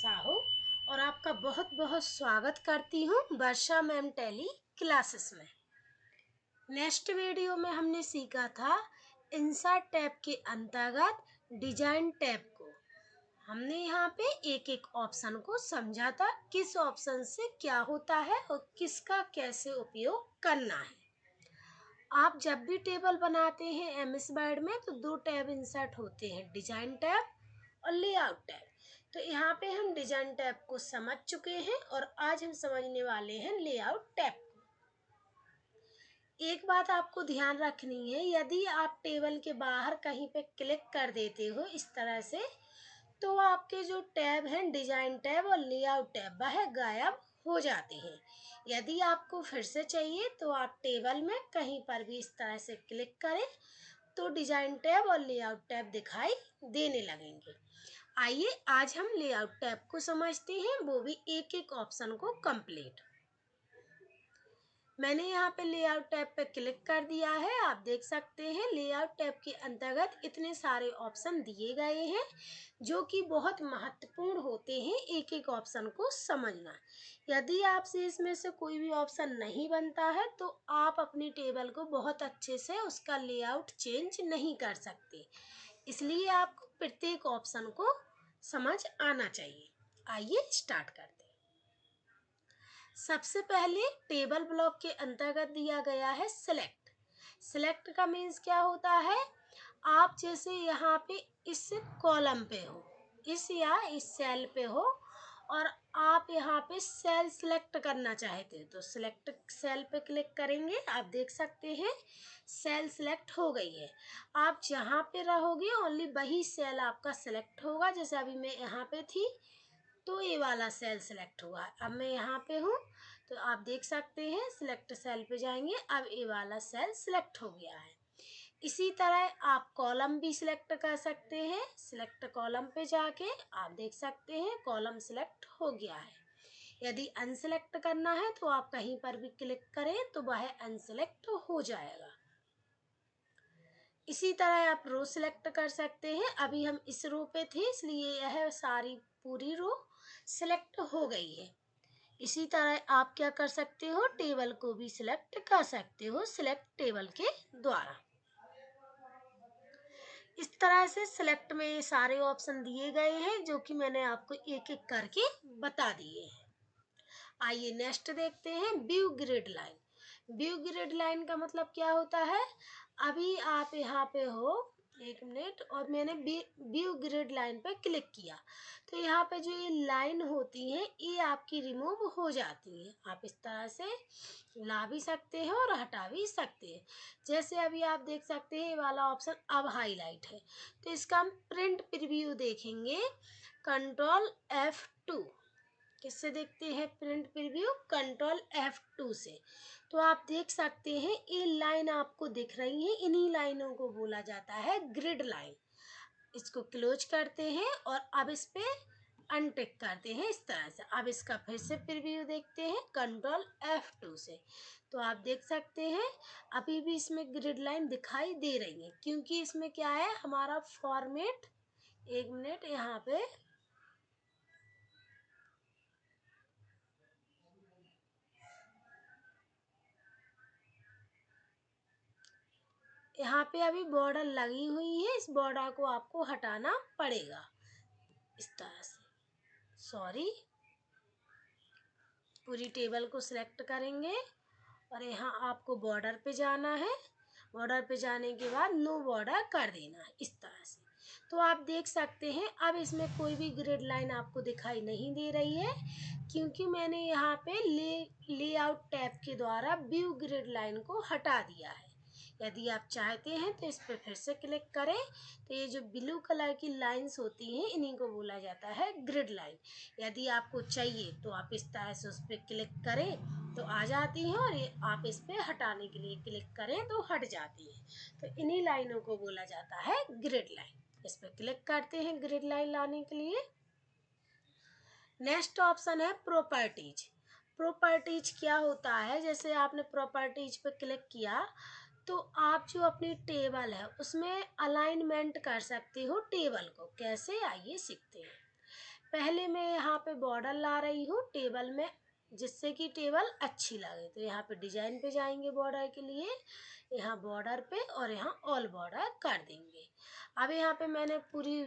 साहू और आपका बहुत बहुत स्वागत करती हूँ वर्षा मैम टेली क्लासेस में। नेक्स्ट वीडियो में हमने सीखा था इंसर्ट टैब के अंतर्गत डिजाइन टैब को। हमने यहाँ पे एक एक ऑप्शन को समझा था, किस ऑप्शन से क्या होता है और किसका कैसे उपयोग करना है। आप जब भी टेबल बनाते हैं एमएस वर्ड में तो दो टैब इंसर्ट होते हैं, डिजाइन टैब और लेआउट टैब। तो यहाँ पे हम डिजाइन टैब को समझ चुके हैं और आज हम समझने वाले हैं लेआउट टैब को। एक बात आपको ध्यान रखनी है, यदि आप टेबल के बाहर कहीं पे क्लिक कर देते हो इस तरह से, तो आपके जो टैब हैं डिजाइन टैब और लेआउट टैब वह गायब हो जाते हैं। यदि आपको फिर से चाहिए तो आप टेबल में कहीं पर भी इस तरह से क्लिक करें तो डिजाइन टैब और लेआउट टैब दिखाई देने लगेंगे। आइए आज हम लेआउट टैब को समझते हैं, वो भी एक एक ऑप्शन को कंप्लीट। मैंने यहाँ पे लेआउट टैब पे क्लिक कर दिया है। आप देख सकते हैं लेआउट टैब के अंतर्गत इतने सारे ऑप्शन दिए गए हैं जो कि बहुत महत्वपूर्ण होते हैं एक एक ऑप्शन को समझना। यदि आपसे इसमें से कोई भी ऑप्शन नहीं बनता है तो आप अपनी टेबल को बहुत अच्छे से उसका लेआउट चेंज नहीं कर सकते, इसलिए आपको प्रत्येक ऑप्शन को समझ आना चाहिए। आइए स्टार्ट करते हैं। सबसे पहले टेबल ब्लॉक के अंतर्गत दिया गया है सिलेक्ट। सिलेक्ट का मीन्स क्या होता है, आप जैसे यहाँ पे इस कॉलम पे हो, इस या इस सेल पे हो और आप यहाँ पे सेल सिलेक्ट करना चाहते हैं तो सिलेक्ट सेल पे क्लिक करेंगे। आप देख सकते हैं सेल सिलेक्ट हो गई है। आप जहाँ पे रहोगे ओनली वही सेल आपका सिलेक्ट होगा। जैसे अभी मैं यहाँ पे थी तो ये वाला सेल सिलेक्ट हुआ। अब मैं यहाँ पे हूँ तो आप देख सकते हैं सिलेक्ट सेल पे जाएंगे, अब ये वाला सेल सिलेक्ट हो गया है। इसी तरह आप कॉलम भी सिलेक्ट कर सकते हैं। सिलेक्ट कॉलम पे जाके आप देख सकते हैं कॉलम सिलेक्ट हो गया है। यदि अनसिलेक्ट करना है तो आप कहीं पर भी क्लिक करें तो वह अनसिलेक्ट हो जाएगा। इसी तरह आप रो सिलेक्ट कर सकते हैं। अभी हम इस रो पे थे इसलिए यह सारी पूरी रो सिलेक्ट हो गई है। इसी तरह आप क्या कर सकते हो, टेबल को भी सिलेक्ट कर सकते हो सिलेक्ट टेबल के द्वारा। इस तरह से सिलेक्ट में ये सारे ऑप्शन दिए गए हैं जो कि मैंने आपको एक एक करके बता दिए हैं। आइए नेक्स्ट देखते हैं view grid line. View grid line का मतलब क्या होता है, अभी आप यहाँ पे हो, एक मिनट, और मैंने व्यू ग्रिड लाइन पे क्लिक किया तो यहाँ पे जो ये लाइन होती है ये आपकी रिमूव हो जाती है। आप इस तरह से ला भी सकते हैं और हटा भी सकते हैं। जैसे अभी आप देख सकते हैं ये वाला ऑप्शन अब हाईलाइट है तो इसका हम प्रिंट प्रीव्यू देखेंगे कंट्रोल F2। किससे देखते हैं प्रिंट प्रीव्यू, कंट्रोल F2 से। तो आप देख सकते हैं ये लाइन आपको दिख रही है, इन्हीं लाइनों को बोला जाता है ग्रिड लाइन। इसको क्लोज करते हैं और अब इस पे अनटिक करते हैं इस तरह से। अब इसका फिर से प्रीव्यू देखते हैं कंट्रोल F2 से। तो आप देख सकते हैं अभी भी इसमें ग्रिड लाइन दिखाई दे रही है क्योंकि इसमें क्या है हमारा फॉर्मेट, एक मिनट, यहाँ पे अभी बॉर्डर लगी हुई है, इस बॉर्डर को आपको हटाना पड़ेगा इस तरह से। सॉरी, पूरी टेबल को सिलेक्ट करेंगे और यहाँ आपको बॉर्डर पे जाना है। बॉर्डर पे जाने के बाद नो बॉर्डर कर देना है इस तरह से। तो आप देख सकते हैं अब इसमें कोई भी ग्रिड लाइन आपको दिखाई नहीं दे रही है क्योंकि मैंने यहाँ पे लेआउट टैब के द्वारा व्यू ग्रिड लाइन को हटा दिया है। यदि आप चाहते हैं तो इस पर फिर से क्लिक करें तो ये जो ब्लू कलर की लाइंस होती हैं इन्हीं को बोला जाता है ग्रिड लाइन। यदि आपको चाहिए तो आप इस तरह से उस पर क्लिक करें तो आ जाती हैं और ये आप इस पर हटाने के लिए क्लिक करें तो हट जाती है। तो इन्हीं लाइनों को बोला जाता है ग्रिड लाइन। इस पर क्लिक करते हैं ग्रिड लाइन लाने के लिए। नेक्स्ट ऑप्शन है प्रॉपर्टीज। प्रॉपर्टीज क्या होता है, जैसे आपने प्रॉपर्टीज पे क्लिक किया तो आप जो अपनी टेबल है उसमें अलाइनमेंट कर सकते हो टेबल को। कैसे, आइए सीखते हैं। पहले मैं यहाँ पे बॉर्डर ला रही हूँ टेबल में, जिससे कि टेबल अच्छी लगे। तो यहाँ पे डिजाइन पे जाएंगे बॉर्डर के लिए, यहाँ बॉर्डर पे और यहाँ ऑल बॉर्डर कर देंगे। अब यहाँ पे मैंने पूरी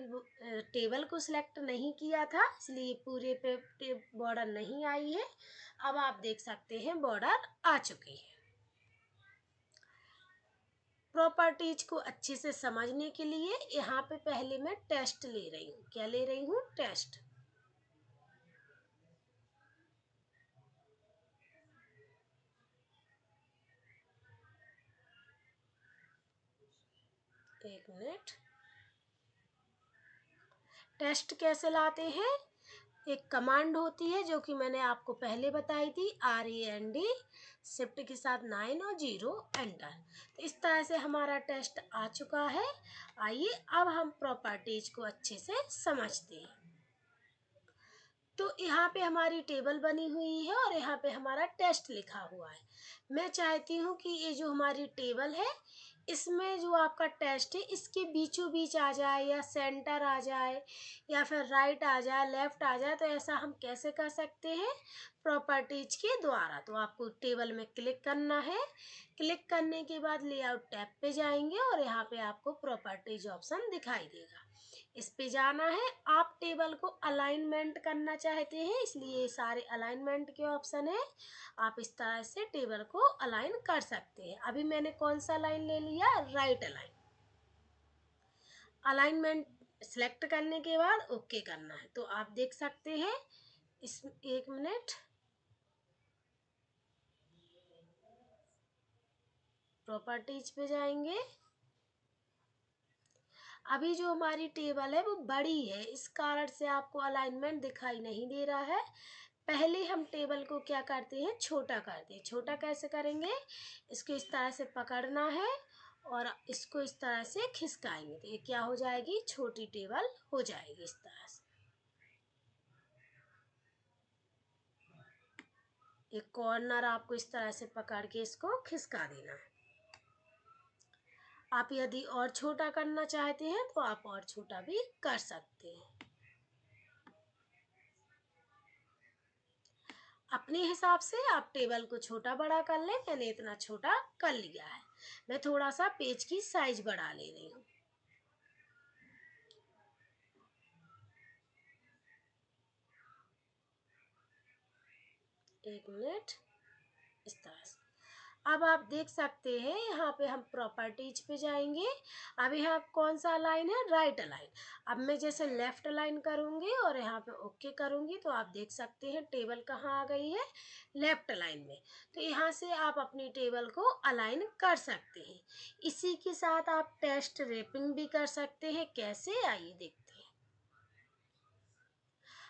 टेबल को सिलेक्ट नहीं किया था, इसलिए पूरे पे बॉर्डर नहीं आई है। अब आप देख सकते हैं बॉर्डर आ चुकी है। प्रॉपर्टीज को अच्छे से समझने के लिए यहाँ पे पहले मैं टेस्ट ले रही हूँ। क्या ले रही हूँ? टेस्ट। एक मिनट। टेस्ट कैसे लाते हैं? एक कमांड होती है जो कि मैंने आपको पहले बताई थी, RAND, शिफ्ट के साथ 9 और 0 एंटर। तो इस तरह से हमारा टेस्ट आ चुका है। आइए अब हम प्रॉपर्टीज को अच्छे से समझते हैं। तो यहाँ पे हमारी टेबल बनी हुई है और यहाँ पे हमारा टेस्ट लिखा हुआ है। मैं चाहती हूँ कि ये जो हमारी टेबल है, इसमें जो आपका टेस्ट है इसके बीचों बीच आ जाए, या सेंटर आ जाए, या फिर राइट आ जाए, लेफ्ट आ जाए। तो ऐसा हम कैसे कर सकते हैं? प्रॉपर्टीज के द्वारा। तो आपको टेबल में क्लिक करना है। क्लिक करने के बाद लेआउट टैब पे जाएंगे और यहाँ पे आपको प्रॉपर्टीज ऑप्शन दिखाई देगा, इस पे जाना है। आप टेबल को अलाइनमेंट करना चाहते हैं, इसलिए ये सारे अलाइनमेंट के ऑप्शन है। आप इस तरह से टेबल को अलाइन कर सकते हैं। अभी मैंने कौन सा लाइन ले लिया? Right align. अलाइनमेंट सिलेक्ट करने के बाद ओके करना है। तो आप देख सकते हैं इस, एक मिनट, प्रॉपर्टीज पे जाएंगे। अभी जो हमारी टेबल है वो बड़ी है, इस कारण से आपको अलाइनमेंट दिखाई नहीं दे रहा है। पहले हम टेबल को क्या करते हैं? छोटा करते हैं। छोटा कैसे करेंगे? इसको इस तरह से पकड़ना है और इसको इस तरह से खिसकाएंगे तो ये क्या हो जाएगी? छोटी टेबल हो जाएगी इस तरह से। एक कॉर्नर आपको इस तरह से पकड़ के इसको खिसका देना है। आप यदि और छोटा करना चाहते हैं तो आप और छोटा भी कर सकते हैं। अपने हिसाब से आप टेबल को छोटा बड़ा कर लें। मैंने इतना छोटा कर लिया है। मैं थोड़ा सा पेज की साइज बढ़ा ले रही हूँ। एक मिनट, इस तरह से। अब आप देख सकते हैं यहाँ पे हम प्रॉपर्टीज पे जाएंगे। अब यहाँ कौन सा लाइन है? Right line. अब मैं जैसे लेफ्ट लाइन करूँगी और यहाँ पे ओके करूँगी तो आप देख सकते हैं टेबल कहाँ आ गई है? लेफ्ट लाइन में। तो यहाँ से आप अपनी टेबल को अलाइन कर सकते हैं। इसी के साथ आप टेस्ट रैपिंग भी कर सकते हैं। कैसे? आइए देखते हैं।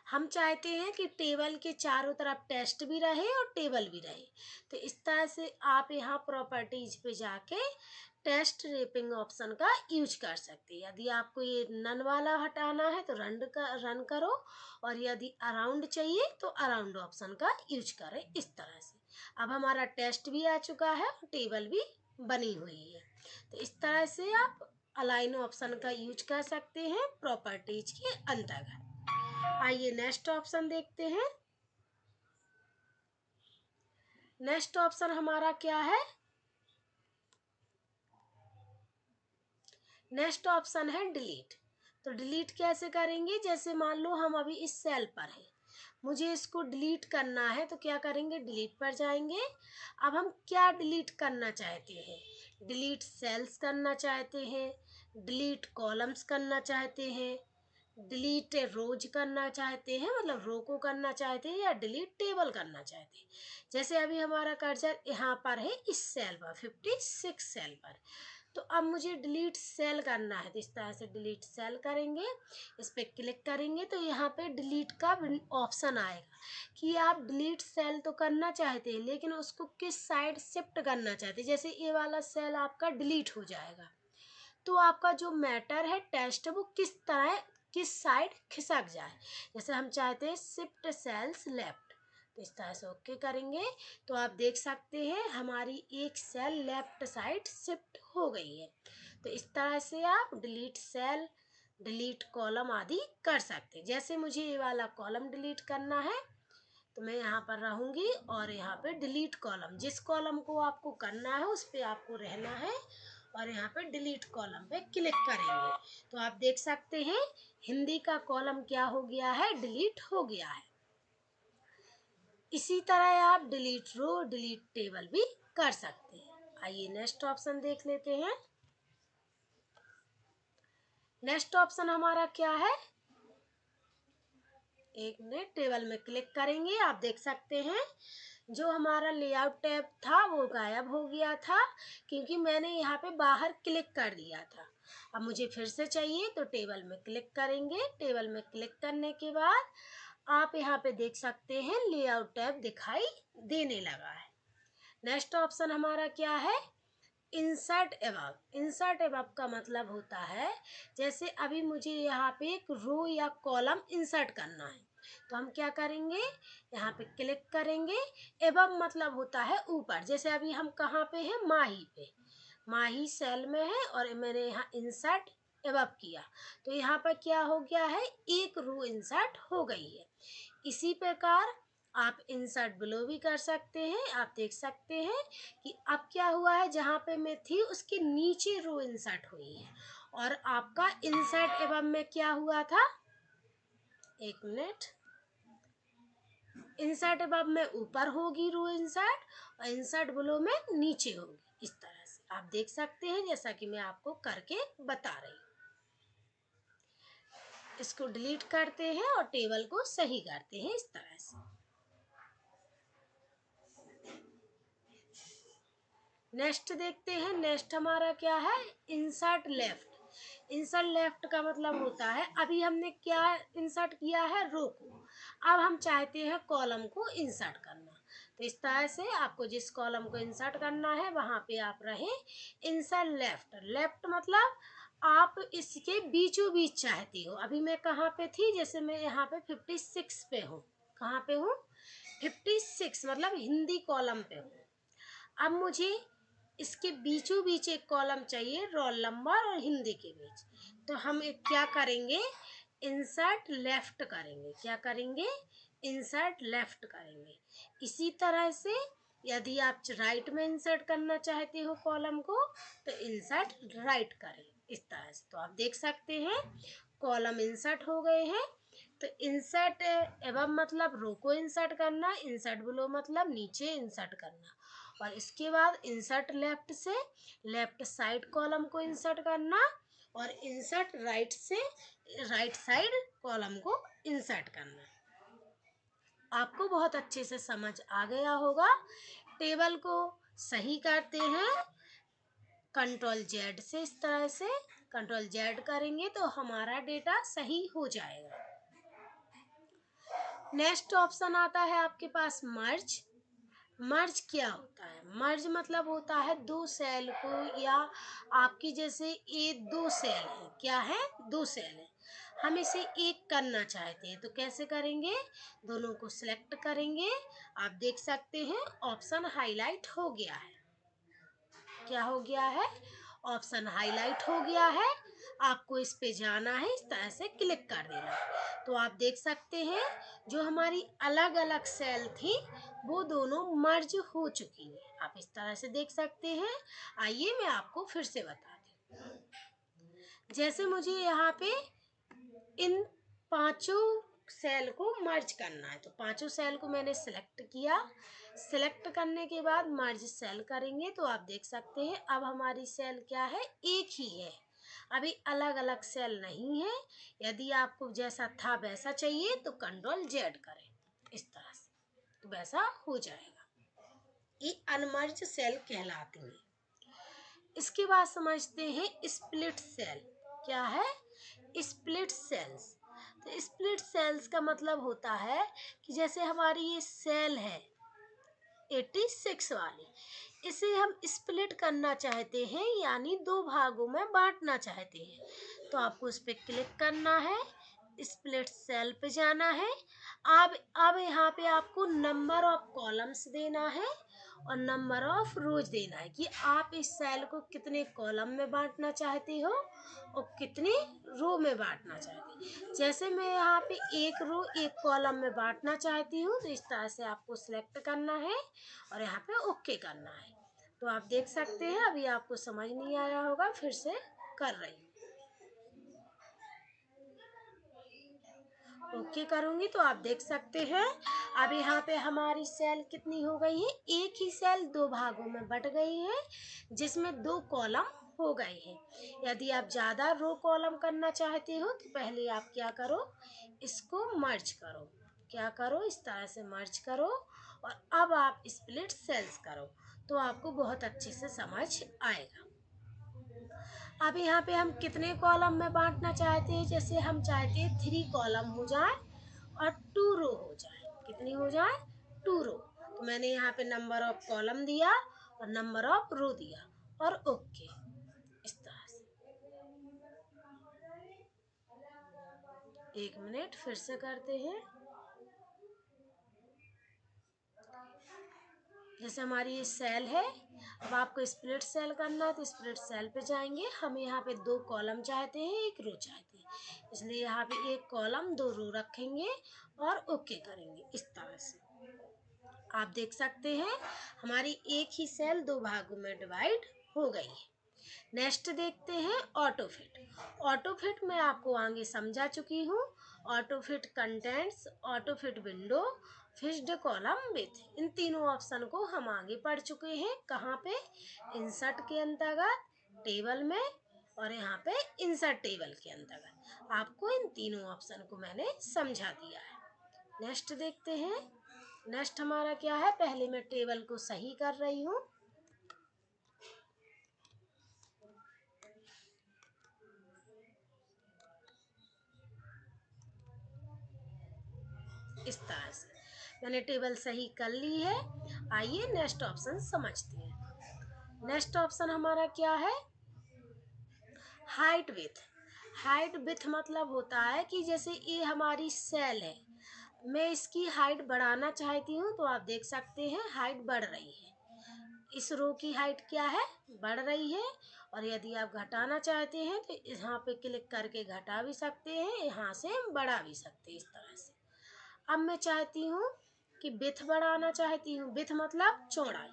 हम चाहते हैं कि टेबल के चारों तरफ टेस्ट भी रहे और टेबल भी रहे। तो इस तरह से आप यहाँ प्रॉपर्टीज पे जाके टेस्ट रैपिंग ऑप्शन का यूज कर सकते हैं। यदि आपको ये नन वाला हटाना है तो रन करो, और यदि अराउंड चाहिए तो अराउंड ऑप्शन का यूज करें इस तरह से। अब हमारा टेस्ट भी आ चुका है और टेबल भी बनी हुई है। तो इस तरह से आप अलाइन ऑप्शन का यूज कर सकते हैं प्रॉपर्टीज के अंतर्गत। आइए नेक्स्ट ऑप्शन देखते हैं। नेक्स्ट ऑप्शन हमारा क्या है? नेक्स्ट ऑप्शन है डिलीट। तो डिलीट कैसे करेंगे? जैसे मान लो हम अभी इस सेल पर हैं, मुझे इसको डिलीट करना है तो क्या करेंगे? डिलीट पर जाएंगे। अब हम क्या डिलीट करना चाहते हैं? डिलीट सेल्स करना चाहते हैं, डिलीट कॉलम्स करना चाहते हैं, डिलीट रोज करना चाहते हैं, मतलब रो को करना चाहते हैं, या डिलीट टेबल करना चाहते हैं। जैसे अभी हमारा कर्सर यहाँ पर है इस सेल पर, 56 सेल पर। तो अब मुझे डिलीट सेल करना है तो इस तरह से डिलीट सेल करेंगे। इस पर क्लिक करेंगे तो यहाँ पे डिलीट का ऑप्शन आएगा कि आप डिलीट सेल तो करना चाहते हैं लेकिन उसको किस साइड शिफ्ट करना चाहते हैं। जैसे ये वाला सेल आपका डिलीट हो जाएगा तो आपका जो मैटर है टेस्ट वो किस साइड खिसक जाए। जैसे हम चाहते हैं शिफ्ट सेल्स लेफ्ट, तो इस तरह से ओके करेंगे तो आप देख सकते हैं हमारी एक सेल लेफ्ट साइड शिफ्ट हो गई है। तो इस तरह से आप डिलीट सेल डिलीट कॉलम आदि कर सकते हैं। जैसे मुझे ये वाला कॉलम डिलीट करना है तो मैं यहाँ पर रहूँगी और यहाँ पे डिलीट कॉलम, जिस कॉलम को आपको करना है उस पे आपको रहना है और यहाँ पे डिलीट कॉलम पे क्लिक करेंगे तो आप देख सकते हैं हिंदी का कॉलम क्या हो गया है, डिलीट हो गया है। इसी तरह आप डिलीट रो, डिलीट टेबल भी कर सकते हैं। आइए नेक्स्ट ऑप्शन देख लेते हैं। नेक्स्ट ऑप्शन हमारा क्या है, एक मिनट, टेबल में क्लिक करेंगे। आप देख सकते हैं जो हमारा लेआउट टैब था वो गायब हो गया था क्योंकि मैंने यहाँ पे बाहर क्लिक कर दिया था। अब मुझे फिर से चाहिए तो टेबल में क्लिक करेंगे। टेबल में क्लिक करने के बाद आप यहाँ पे देख सकते हैं लेआउट टैब दिखाई देने लगा है। नेक्स्ट ऑप्शन हमारा क्या है, इंसर्ट एबव। इंसर्ट एबव का मतलब होता है जैसे अभी मुझे यहाँ पे एक रो या कॉलम इंसर्ट करना है तो हम क्या करेंगे, यहाँ पे क्लिक करेंगे। एबव मतलब होता है ऊपर। जैसे अभी हम कहाँ पे हैं, माही पे, माही सेल में है और मैंने यहाँ इंसर्ट एबव किया तो यहाँ पर क्या हो गया है, एक रो इंसर्ट हो गई है। इसी प्रकार आप इंसर्ट बिलो भी कर सकते हैं। आप देख सकते हैं कि अब क्या हुआ है, जहाँ पे मैं थी उसके नीचे रो इंसर्ट हुई है और आपका इंसर्ट एबव में क्या हुआ था, एक मिनट, इंसर्ट एबव में ऊपर होगी रो इंसर्ट और इंसर्ट बिलो में नीचे होगी। इस तरह से आप देख सकते हैं जैसा कि मैं आपको करके बता रही हूँ। इसको डिलीट करते हैं और टेबल को सही करते हैं इस तरह से। नेक्स्ट देखते हैं। नेक्स्ट हमारा क्या है, इंसर्ट लेफ्ट। इंसर्ट लेफ्ट का मतलब होता है अभी हमने क्या इंसर्ट किया है, रो को, अब हम चाहते हैं कॉलम को इंसर्ट करना। तो इस तरह से आपको जिस कॉलम को इंसर्ट करना है वहाँ पे आप रहें। इंसर्ट लेफ्ट, लेफ्ट मतलब आप इसके बीचों बीच चाहती हो। अभी मैं कहाँ पे थी, जैसे मैं यहाँ पे 56 पे हूँ। कहाँ पे हूँ, 56 मतलब हिंदी कॉलम पे हूँ। अब मुझे इसके बीचों बीच एक कॉलम चाहिए, रोल नंबर और हिंदी के बीच। तो हम एक क्या करेंगे, इंसर्ट लेफ्ट करेंगे। क्या करेंगे, इंसर्ट लेफ्ट करेंगे। इसी तरह से यदि आप राइट में इंसर्ट करना चाहते हो कॉलम को तो इंसर्ट राइट करें इस तरह से। तो आप देख सकते हैं कॉलम इंसर्ट हो गए हैं। तो इंसर्ट एबव मतलब रो को इंसर्ट करना, इंसर्ट बिलो मतलब नीचे इंसर्ट करना, और इसके बाद इंसर्ट लेफ्ट से लेफ्ट साइड कॉलम को इंसर्ट करना और इंसर्ट राइट से राइट साइड कॉलम को इंसर्ट करना। आपको बहुत अच्छे से समझ आ गया होगा। टेबल को सही करते हैं कंट्रोल जेड से। इस तरह से कंट्रोल जेड करेंगे तो हमारा डेटा सही हो जाएगा। नेक्स्ट ऑप्शन आता है आपके पास मर्ज। मर्ज क्या होता है, मर्ज मतलब होता है दो सेल को, या आपकी जैसे ये दो सेल है, क्या है, दो सेल है, हम इसे एक करना चाहते हैं तो कैसे करेंगे, दोनों को सिलेक्ट करेंगे। आप देख सकते हैं ऑप्शन हाईलाइट हो गया है। क्या हो गया है, ऑप्शन हाईलाइट हो गया है। आपको इस पे जाना है, इस तरह से क्लिक कर देना है। तो आप देख सकते हैं जो हमारी अलग अलग सेल थी वो दोनों मर्ज हो चुकी है। आप इस तरह से देख सकते हैं। आइए मैं आपको फिर से बता दूं। जैसे मुझे यहाँ पे इन पांचों सेल को मर्ज करना है तो पांचों सेल को मैंने सिलेक्ट किया। सिलेक्ट करने के बाद मर्ज सेल करेंगे तो आप देख सकते हैं अब हमारी सेल क्या है, एक ही है, अभी अलग अलग सेल नहीं है। यदि आपको जैसा था वैसा चाहिए तो कंट्रोल जेड करें इस तरह से, तो वैसा हो जाएगा। ये अनमर्ज सेल कहलाती है। इसके बाद समझते हैं स्प्लिट सेल। क्या है, स्प्लिट सेल्स। तो स्प्लिट सेल्स का मतलब होता है कि जैसे हमारी ये सेल है 86 वाली, इसे हम स्प्लिट करना चाहते हैं यानी दो भागों में बांटना चाहते हैं। तो आपको इस पर क्लिक करना है, स्प्लिट सेल पे जाना है। अब यहाँ पे आपको नंबर ऑफ कॉलम्स देना है और नंबर ऑफ रोज देना है कि आप इस सेल को कितने कॉलम में बांटना चाहते हो और कितनी रो में बांटना चाहते हो। जैसे मैं यहाँ पे एक रो एक कॉलम में बांटना चाहती हूँ, तो इस तरह से आपको सिलेक्ट करना है और यहाँ पे ओके करना है। तो आप देख सकते हैं, अभी आपको समझ नहीं आया होगा, फिर से कर रही हूँ। ओके करूंगी तो आप देख सकते हैं अब यहाँ पे हमारी सेल कितनी हो गई है, एक ही सेल दो भागों में बट गई है जिसमें दो कॉलम हो गए हैं। यदि आप ज़्यादा रो कॉलम करना चाहते हो तो पहले आप क्या करो, इसको मर्ज करो। क्या करो, इस तरह से मर्ज करो और अब आप स्प्लिट सेल्स करो तो आपको बहुत अच्छे से समझ आएगा। अब यहाँ पे हम कितने कॉलम में बांटना चाहते हैं, जैसे हम चाहते हैं 3 कॉलम हो जाए और 2 रो हो जाए। कितनी हो जाए, 2 रो। तो मैंने यहाँ पे नंबर ऑफ कॉलम दिया और नंबर ऑफ रो दिया और ओके, इस तरह से। 1 मिनट, फिर से करते हैं। जैसे हमारी ये सेल है, अब आपको स्प्लिट सेल करना है तो स्प्लिट सेल पे जाएंगे। हम यहाँ पे 2 कॉलम चाहते हैं, 1 रो चाहते हैं, इसलिए यहाँ पे 1 कॉलम 2 रो रखेंगे और ओके करेंगे। इस तरह से आप देख सकते हैं हमारी एक ही सेल 2 भागों में डिवाइड हो गई है। नेक्स्ट देखते हैं ऑटोफिट। ऑटोफिट मैं आपको आगे समझा चुकी हूँ। Autofit contents, autofit window, fixed column with, इन तीनों ऑप्शन को हम आगे पढ़ चुके हैं। कहाँ पे, इंसर्ट के अंतर्गत, टेबल में और यहाँ पे इंसर्ट टेबल के अंतर्गत आपको इन तीनों ऑप्शन को मैंने समझा दिया है। नेक्स्ट देखते हैं। नेक्स्ट हमारा क्या है, पहले मैं टेबल को सही कर रही हूँ। इस तरह से मैंने टेबल सही कर ली है। आइए नेक्स्ट ऑप्शन समझते हैं। नेक्स्ट ऑप्शन हमारा क्या है, हाइट विथ। हाइट विथ मतलब होता है कि जैसे ये हमारी सेल है, मैं इसकी हाइट बढ़ाना चाहती हूँ तो आप देख सकते हैं हाइट बढ़ रही है। इस रो की हाइट क्या है, बढ़ रही है। और यदि आप घटाना चाहते हैं तो यहाँ पे क्लिक करके घटा भी सकते हैं, यहाँ से बढ़ा भी सकते हैं, इस तरह से। अब मैं चाहती हूँ कि विथ बढ़ाना चाहती हूँ, विथ मतलब चौड़ाई।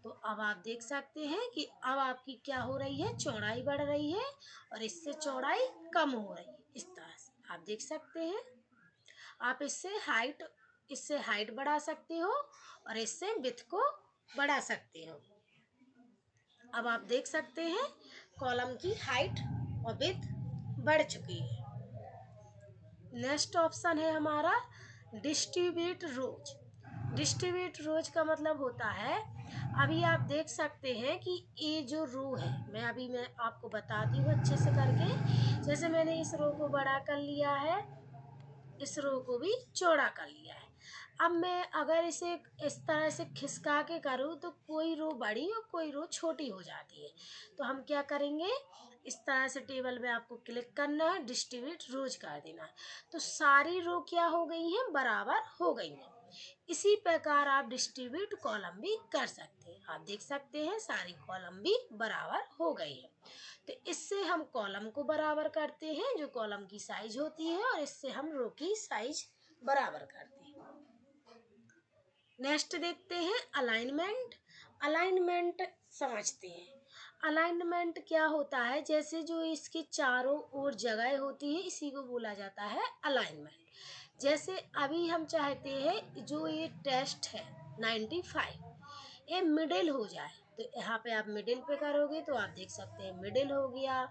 तो अब आप देख सकते हैं कि अब आपकी क्या हो रही है, चौड़ाई बढ़ रही है और इससे चौड़ाई कम हो रही है। इस तरह से आप देख सकते हैं। आप इससे हाइट बढ़ा सकते हो और इससे विथ को बढ़ा सकते हो। अब आप देख सकते हैं कॉलम की हाइट और विथ बढ़ चुकी है। नेक्स्ट ऑप्शन है हमारा डिस्ट्रीब्यूट रोज। डिस्ट्रीब्यूट रोज का मतलब होता है, अभी आप देख सकते हैं कि ये जो रो है, मैं आपको बताती हूँ अच्छे से करके। जैसे मैंने इस रो को बड़ा कर लिया है, इस रो को भी चौड़ा कर लिया है। अब मैं अगर इसे इस तरह से खिसका के करूँ तो कोई रो बड़ी और कोई रो छोटी हो जाती है। तो हम क्या करेंगे, इस तरह से टेबल में आपको क्लिक करना है, डिस्ट्रीब्यूट रोज कर देना है, तो सारी रो क्या हो गई हैं, बराबर हो गई हैं। इसी प्रकार आप डिस्ट्रीब्यूट कॉलम भी कर सकते हैं। आप देख सकते हैं सारी कॉलम भी बराबर हो गई है। तो इससे हम कॉलम को बराबर करते हैं, जो कॉलम की साइज होती है, और इससे हम रो की साइज बराबर करते हैं। नेक्स्ट देखते हैं अलाइनमेंट। अलाइनमेंट समझते हैं। अलाइनमेंट क्या होता है, जैसे जो इसके चारों ओर जगह होती है, इसी को बोला जाता है अलाइनमेंट। जैसे अभी हम चाहते हैं जो ये टेस्ट है 95, ये मिडिल हो जाए, तो यहाँ पे आप मिडिल पे करोगे तो आप देख सकते हैं मिडिल हो गया,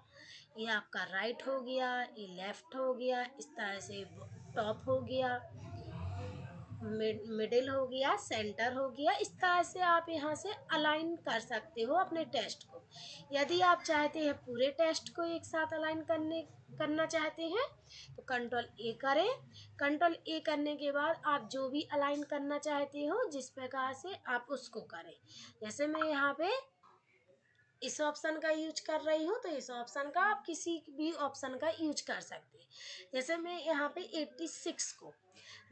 ये आपका राइट हो गया, ये लेफ्ट हो गया, इस तरह से टॉप हो गया, मिडिल हो गया, सेंटर हो गया। इस तरह से आप यहाँ से अलाइन कर सकते हो अपने टेस्ट को। यदि आप चाहते हैं पूरे टेस्ट को एक साथ अलाइन करना चाहते हैं तो कंट्रोल ए करें। कंट्रोल ए करने के बाद आप जो भी अलाइन करना चाहते हो जिस प्रकार से आप उसको करें। जैसे मैं यहाँ पे इस ऑप्शन का यूज कर रही हूँ तो इस ऑप्शन का आप किसी भी ऑप्शन का यूज कर सकते हैं। जैसे मैं यहाँ पे 86 को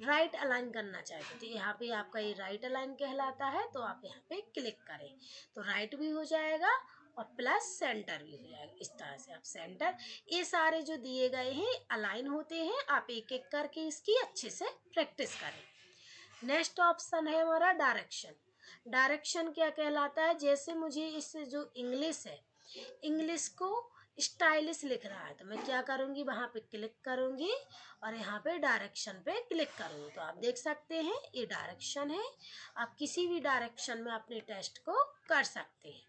राइट अलाइन करना चाहती हूँ तो यहाँ पे आपका ये राइट अलाइन कहलाता है, तो आप यहाँ पे क्लिक करें तो राइट भी हो जाएगा और प्लस सेंटर भी हो जाएगा। इस तरह से आप सेंटर, ये सारे जो दिए गए हैं अलाइन होते हैं, आप एक एक करके इसकी अच्छे से प्रैक्टिस करें। नेक्स्ट ऑप्शन है हमारा डायरेक्शन। डायरेक्शन क्या कहलाता है, जैसे मुझे इस जो इंग्लिश है, इंग्लिश को स्टाइलिश लिख रहा है तो मैं क्या करूँगी, वहाँ पे क्लिक करूँगी और यहाँ पे डायरेक्शन पे क्लिक करूँगी तो आप देख सकते हैं ये डायरेक्शन है। आप किसी भी डायरेक्शन में अपने टेस्ट को कर सकते हैं।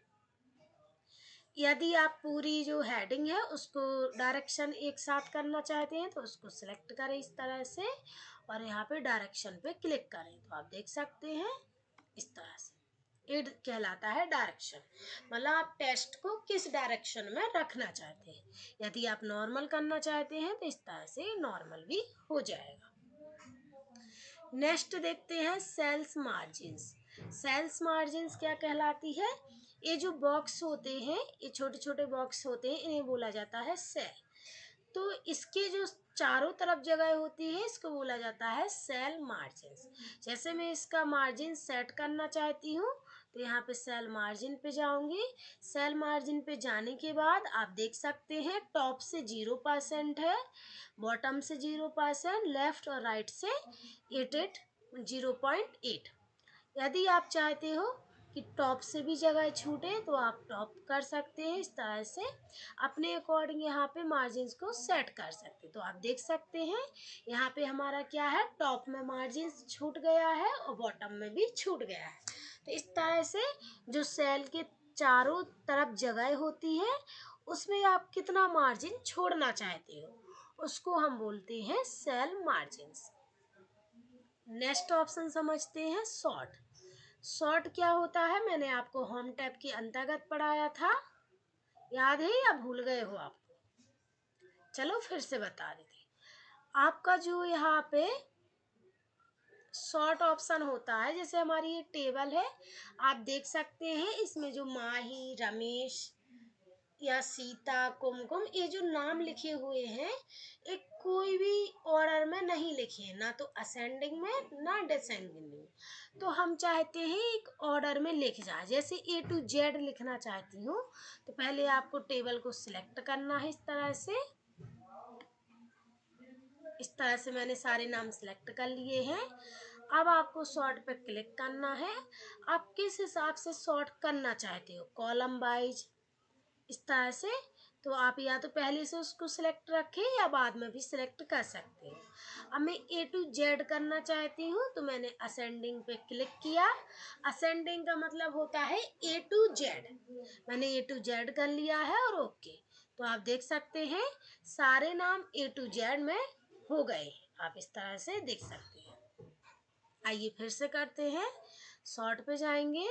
यदि आप पूरी जो हेडिंग है उसको डायरेक्शन एक साथ करना चाहते हैं तो उसको सिलेक्ट करें इस तरह से और यहाँ पे डायरेक्शन पे क्लिक करें तो आप देख सकते हैं इस तरह से ये कहलाता है डायरेक्शन। मतलब आप टेस्ट को किस डायरेक्शन में रखना चाहते हैं। यदि आप नॉर्मल करना चाहते हैं तो इस तरह से नॉर्मल भी हो जाएगा। नेक्स्ट देखते हैं सेल्स मार्जिन्स। सेल्स मार्जिन्स क्या कहलाती है, ये जो बॉक्स होते हैं, ये छोटे छोटे बॉक्स होते हैं, इन्हें बोला जाता है सेल। तो इसके जो चारों तरफ जगह होती है इसको बोला जाता है सेल मार्जिन्स। जैसे मैं इसका मार्जिन सेट करना चाहती हूँ तो यहाँ पे सेल मार्जिन पे जाऊंगी। सेल मार्जिन पे जाने के बाद आप देख सकते हैं टॉप से 0% है, बॉटम से 0%, लेफ्ट और राइट से 0.8। यदि आप चाहते हो कि टॉप से भी जगह छूटे तो आप टॉप कर सकते हैं। इस तरह से अपने अकॉर्डिंग यहाँ पे मार्जिन को सेट कर सकते हैं। तो आप देख सकते हैं यहाँ पे हमारा क्या है, टॉप में मार्जिन छूट गया है और बॉटम में भी छूट गया है। तो इस तरह से जो सेल के चारों तरफ जगह होती है उसमें आप कितना मार्जिन छोड़ना चाहते हो उसको हम बोलते हैं सेल मार्जिन्स। नेक्स्ट ऑप्शन समझते हैं सॉर्ट। सॉर्ट क्या होता है, मैंने आपको होम टैब के अंतर्गत पढ़ाया था, याद है या भूल गए हो आप? चलो फिर से बता देते। आपका जो यहाँ पे सॉर्ट ऑप्शन होता है, जैसे हमारी ये टेबल है, आप देख सकते हैं इसमें जो माही, रमेश या सीता, कुमकुम, ये जो नाम लिखे हुए हैं एक कोई भी ऑर्डर में नहीं लिखे हैं, ना तो असेंडिंग में ना डिसेंडिंग में। तो हम चाहते हैं एक ऑर्डर में लिख जाए। जैसे A to Z लिखना चाहती हूँ तो पहले आपको टेबल को सिलेक्ट करना है इस तरह से मैंने सारे नाम सिलेक्ट कर लिए हैं। अब आपको सॉर्ट पे क्लिक करना है। आप किस हिसाब से सॉर्ट करना चाहते हो, कॉलम वाइज, इस तरह से। तो आप या तो पहले से उसको सिलेक्ट रखें या बाद में भी सिलेक्ट कर सकते हैं। अब मैं A to Z करना चाहती हूँ तो मैंने असेंडिंग पे क्लिक किया। असेंडिंग का मतलब होता है A to Z। मैंने A to Z कर लिया है और ओके। तो आप देख सकते हैं सारे नाम A to Z में हो गए, आप इस तरह से देख सकते हैं। आइए फिर से करते हैं, शॉर्ट पे जाएंगे।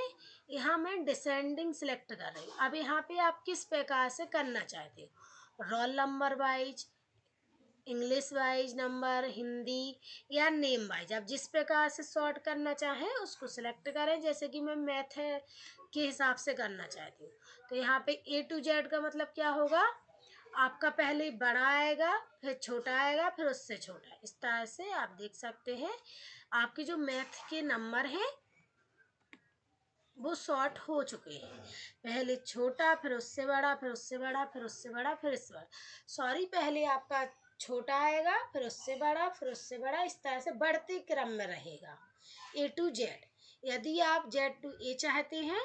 यहाँ मैं डिसेंडिंग सिलेक्ट कर रही हूँ। अब यहाँ पे आप किस प्रकार से करना चाहते हो, roll number wise, English wise number, Hindi या नेम वाइज, आप जिस प्रकार से सॉर्ट करना चाहें उसको सिलेक्ट करें। जैसे कि मैं मैथ के हिसाब से करना चाहती हूँ तो यहाँ पे A to Z का मतलब क्या होगा, आपका पहले बड़ा आएगा, फिर छोटा आएगा, फिर उससे छोटा। इस तरह से आप देख सकते हैं आपके जो मैथ के नंबर हैं वो शॉर्ट हो चुके हैं। पहले छोटा, फिर उससे बड़ा, फिर उससे बड़ा, फिर उससे बड़ा, फिर इससे बड़ा। सॉरी, पहले आपका छोटा आएगा, फिर उससे बड़ा, फिर उससे बड़ा, इस तरह से बढ़ते क्रम में रहेगा A to Z। यदि आप Z to A चाहते हैं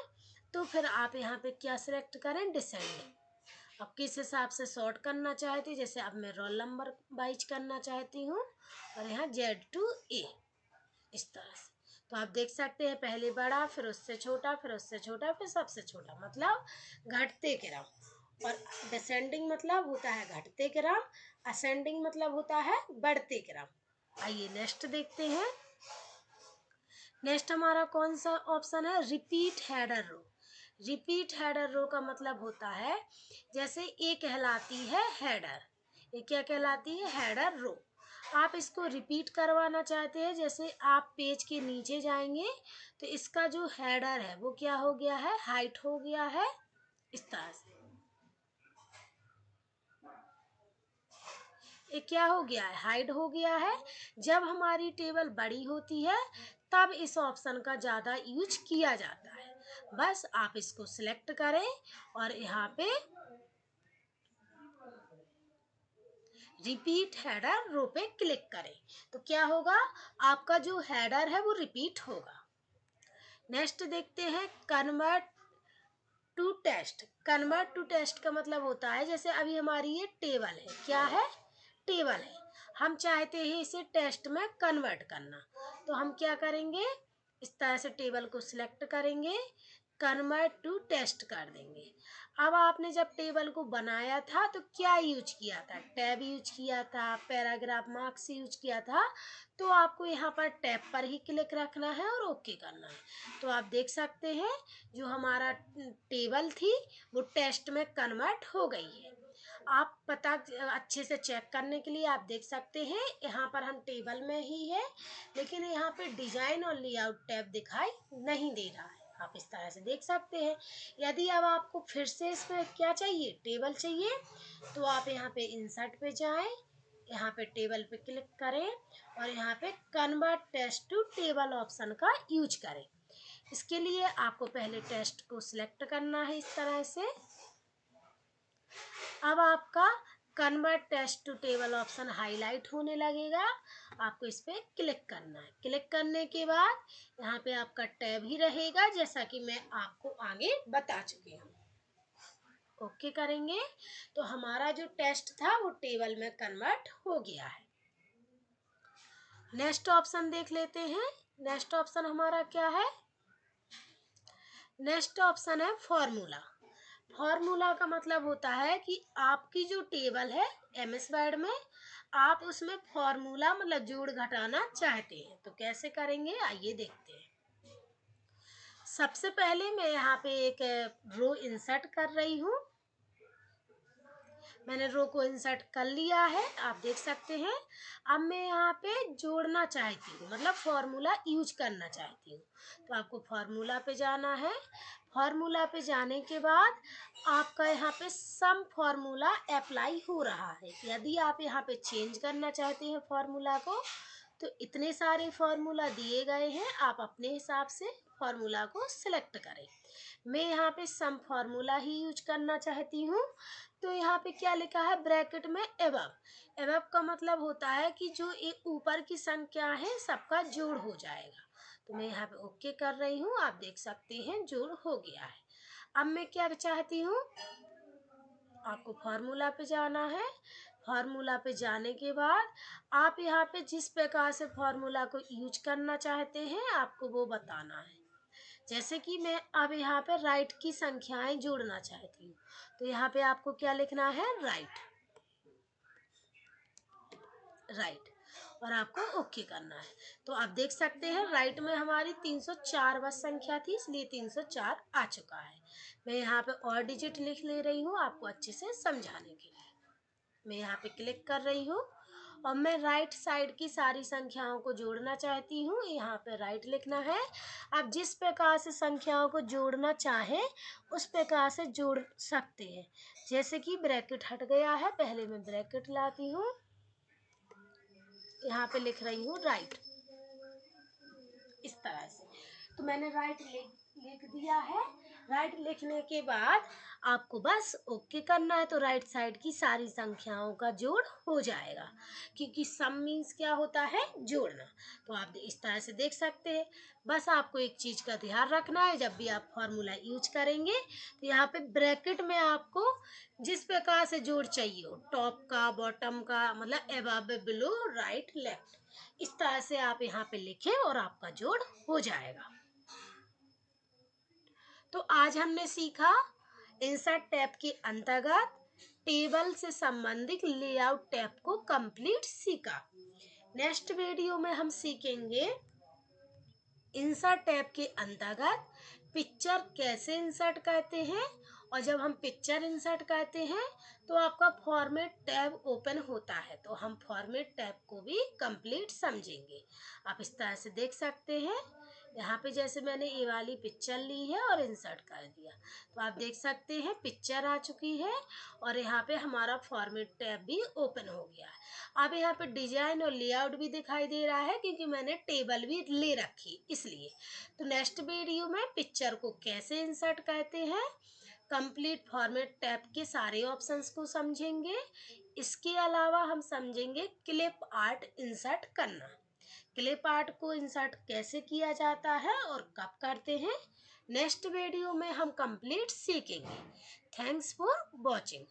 तो फिर आप यहाँ पे क्या सिलेक्ट करें, डिसेंडिंग। अब किस हिसाब से सॉर्ट करना चाहती, जैसे अब मैं रोल नंबर वाइज करना चाहती हूँ और यहाँ Z to A, इस तरह से। तो आप देख सकते हैं पहले बड़ा, फिर उससे छोटा, फिर उससे छोटा, फिर सबसे छोटा, मतलब घटते क्रम। और डिसेंडिंग मतलब होता है घटते क्रम, असेंडिंग मतलब होता है बढ़ते क्रम। आइए नेक्स्ट देखते हैं। नेक्स्ट हमारा कौन सा ऑप्शन है, repeat header row. Repeat header row का मतलब होता है, जैसे ये कहलाती है हेडर, ये क्या कहलाती है, हेडर रो। आप इसको रिपीट करवाना चाहते हैं, जैसे आप पेज के नीचे जाएंगे तो इसका जो हेडर है वो क्या हो गया है, हाइट हो गया है इस तरह से। ये क्या हो गया है, हाइड हो गया है। जब हमारी टेबल बड़ी होती है तब इस ऑप्शन का ज़्यादा यूज किया जाता है। बस आप इसको सिलेक्ट करें और यहाँ पे रिपीट हेडर रो पे क्लिक करें तो क्या होगा, आपका जो हेडर है वो रिपीट होगा। नेक्स्ट देखते हैं convert to text. Convert to text का मतलब होता है, जैसे अभी हमारी ये टेबल है, क्या है, टेबल है, हम चाहते हैं इसे टेस्ट में कन्वर्ट करना, तो हम क्या करेंगे, इस तरह से टेबल को सिलेक्ट करेंगे, कन्वर्ट टू टेस्ट कर देंगे। अब आपने जब टेबल को बनाया था तो क्या यूज किया था, टैब यूज किया था, पैराग्राफ मार्क्स यूज किया था, तो आपको यहाँ पर टैब पर ही क्लिक रखना है और ओके करना है। तो आप देख सकते हैं जो हमारा टेबल थी वो टेस्ट में कन्वर्ट हो गई है। आप पता अच्छे से चेक करने के लिए आप देख सकते हैं, यहाँ पर हम टेबल में ही है लेकिन यहाँ पे डिजाइन और लेआउट टैब दिखाई नहीं दे रहा है, आप इस तरह से देख सकते हैं। यदि अब आपको फिर से इसमें क्या चाहिए, टेबल चाहिए, तो आप यहाँ पे इंसर्ट पे जाएं, यहाँ पे टेबल पे क्लिक करें और यहाँ पे convert text to table option का यूज करें। इसके लिए आपको पहले टेस्ट को सिलेक्ट करना है इस तरह से। अब आपका convert text to table option highlight होने लगेगा, आपको इस पर क्लिक करना है। क्लिक करने के बाद यहाँ पे आपका टैब ही रहेगा जैसा कि मैं आपको आगे बता चुकी हूँ। ओके करेंगे तो हमारा जो टेस्ट था वो टेबल में कन्वर्ट हो गया है। नेक्स्ट ऑप्शन देख लेते हैं। नेक्स्ट ऑप्शन हमारा क्या है, नेक्स्ट ऑप्शन है फॉर्मूला। फॉर्मूला का मतलब होता है कि आपकी जो टेबल है एमएस वर्ड में, आप उसमें फॉर्मूला मतलब जोड़ घटाना चाहते हैं, तो कैसे करेंगे आइए देखते हैं। सबसे पहले मैं यहाँ पे एक रो इंसर्ट कर रही हूँ, मैंने रो को इंसर्ट कर लिया है, आप देख सकते हैं। अब मैं यहाँ पे जोड़ना चाहती हूँ मतलब फॉर्मूला यूज करना चाहती हूँ, तो आपको फॉर्मूला पे जाना है। फॉर्मूला पे जाने के बाद आपका यहाँ पे सम फॉर्मूला अप्लाई हो रहा है। यदि आप यहाँ पे चेंज करना चाहते हैं फॉर्मूला को, तो इतने सारे फॉर्मूला दिए गए हैं, आप अपने हिसाब से फॉर्मूला को सिलेक्ट करें। मैं यहाँ पे सम फॉर्मूला ही यूज करना चाहती हूँ, तो यहाँ पे क्या लिखा है ब्रैकेट में एबव। एबव का मतलब होता है कि जो एक ऊपर की संख्या है सबका जोड़ हो जाएगा, तो मैं यहाँ पे ओके कर रही हूँ, आप देख सकते हैं जोड़ हो गया है। अब मैं क्या चाहती हूँ, आपको फार्मूला पे जाना है। फार्मूला पे जाने के बाद आप यहाँ पे जिस प्रकार से फार्मूला को यूज करना चाहते हैं आपको वो बताना है। जैसे कि मैं अब यहाँ पे राइट की संख्याएं जोड़ना चाहती हूँ, तो यहाँ पे आपको क्या लिखना है, राइट, राइट, और आपको ओके करना है। तो आप देख सकते हैं राइट में हमारी 304 बस संख्या थी, इसलिए 304 आ चुका है। मैं यहाँ पे और डिजिट लिख ले रही हूँ आपको अच्छे से समझाने के लिए। मैं यहाँ पे क्लिक कर रही हूँ और मैं राइट साइड की सारी संख्याओं को जोड़ना चाहती हूँ, यहाँ पे राइट लिखना है। आप जिस प्रकार से संख्याओं को जोड़ना चाहें उस प्रकार से जोड़ सकते हैं। जैसे कि ब्रैकेट हट गया है, पहले मैं ब्रैकेट लाती हूँ, यहाँ पे लिख रही हूँ राइट, इस तरह से। तो मैंने राइट लिख दिया है। राइट लिखने के बाद आपको बस ओके करना है, तो राइट साइड की सारी संख्याओं का जोड़ हो जाएगा, क्योंकि सम मीन्स क्या होता है, जोड़ना। तो आप इस तरह से देख सकते हैं। बस आपको एक चीज़ का ध्यान रखना है, जब भी आप फॉर्मूला यूज करेंगे तो यहाँ पे ब्रैकेट में आपको जिस प्रकार से जोड़ चाहिए हो, टॉप का, बॉटम का, मतलब अबव, बिलो, राइट, लेफ्ट, इस तरह से आप यहाँ पे लिखें और आपका जोड़ हो जाएगा। तो आज हमने सीखा इंसर्ट टैब के अंतर्गत टेबल से संबंधित लेआउट टैब को कंप्लीट सीखा। नेक्स्ट वीडियो में हम सीखेंगे इंसर्ट टैब के अंतर्गत पिक्चर कैसे इंसर्ट करते हैं और जब हम पिक्चर इंसर्ट करते हैं तो आपका फॉर्मेट टैब ओपन होता है, तो हम फॉर्मेट टैब को भी कंप्लीट समझेंगे। आप इस तरह से देख सकते हैं, यहाँ पे जैसे मैंने ये वाली पिक्चर ली है और इंसर्ट कर दिया, तो आप देख सकते हैं पिक्चर आ चुकी है और यहाँ पे हमारा फॉर्मेट टैब भी ओपन हो गया है। अब यहाँ पे डिजाइन और लेआउट भी दिखाई दे रहा है क्योंकि मैंने टेबल भी ले रखी इसलिए। तो नेक्स्ट वीडियो में पिक्चर को कैसे इंसर्ट करते हैं, कंप्लीट फॉर्मेट टैब के सारे ऑप्शंस को समझेंगे। इसके अलावा हम समझेंगे क्लिप आर्ट इंसर्ट करना, क्लिप आर्ट को इंसर्ट कैसे किया जाता है और कब करते हैं, नेक्स्ट वीडियो में हम कंप्लीट सीखेंगे। Thanks for watching.